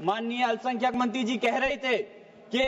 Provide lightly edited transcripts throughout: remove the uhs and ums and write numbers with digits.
माननीय अल्पसंख्यक मंत्री जी कह रहे थे कि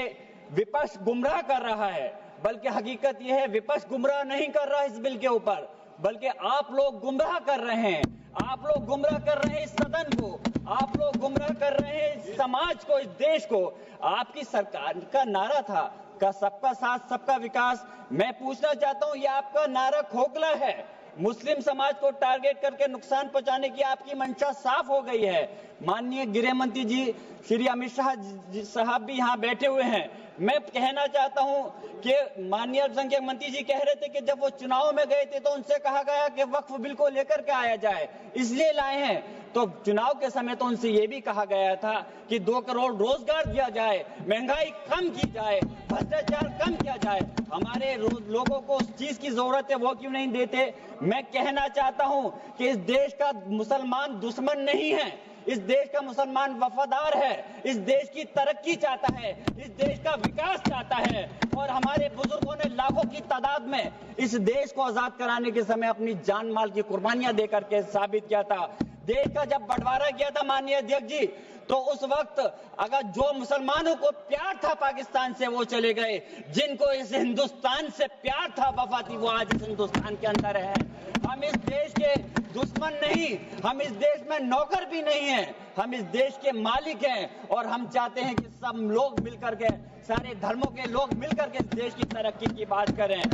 विपक्ष गुमराह कर रहा है, बल्कि हकीकत यह है विपक्ष गुमराह नहीं कर रहा है इस बिल के ऊपर, बल्कि आप लोग गुमराह कर रहे हैं। आप लोग गुमराह कर रहे हैं इस सदन को, आप लोग गुमराह कर रहे हैं इस समाज को, इस देश को। आपकी सरकार का नारा था का सबका साथ सबका विकास। मैं पूछना चाहता हूं, यह आपका नारा खोखला है। मुस्लिम समाज को टारगेट करके नुकसान पहुंचाने की आपकी मंशा साफ हो गई है। माननीय गृह मंत्री जी श्री अमित शाह साहब भी यहां बैठे हुए हैं। मैं कहना चाहता हूं कि माननीय अल्पसंख्यक मंत्री जी कह रहे थे कि जब वो चुनाव में गए थे तो उनसे कहा गया कि वक्फ बिल को लेकर के आया जाए, इसलिए लाए हैं। तो चुनाव के समय तो उनसे ये भी कहा गया था कि 2 करोड़ रोजगार दिया जाए, महंगाई कम की जाए, भ्रष्टाचार कम किया जाए। हमारे लोगों को उस चीज की जरूरत है, वो क्यों नहीं देते? मैं कहना चाहता हूं कि इस देश का मुसलमान दुश्मन नहीं है, इस देश का मुसलमान वफादार है, इस देश की तरक्की चाहता है, इस देश का विकास चाहता है। और हमारे बुजुर्गों ने लाखों की तादाद में इस देश को आजाद कराने के समय अपनी जान माल की कुर्बानियां देकर के साबित किया था। देश का जब बंटवारा किया था माननीय अध्यक्ष जी, तो उस वक्त अगर जो मुसलमानों को प्यार था पाकिस्तान से वो चले गए, जिनको इस हिंदुस्तान से प्यार था, वफा थी, वो आज इस हिंदुस्तान के अंदर है। हम इस देश के दुश्मन नहीं, हम इस देश में नौकर भी नहीं हैं, हम इस देश के मालिक हैं। और हम चाहते हैं कि सब लोग मिलकर के, सारे धर्मों के लोग मिलकर के इस देश की तरक्की की बात करें।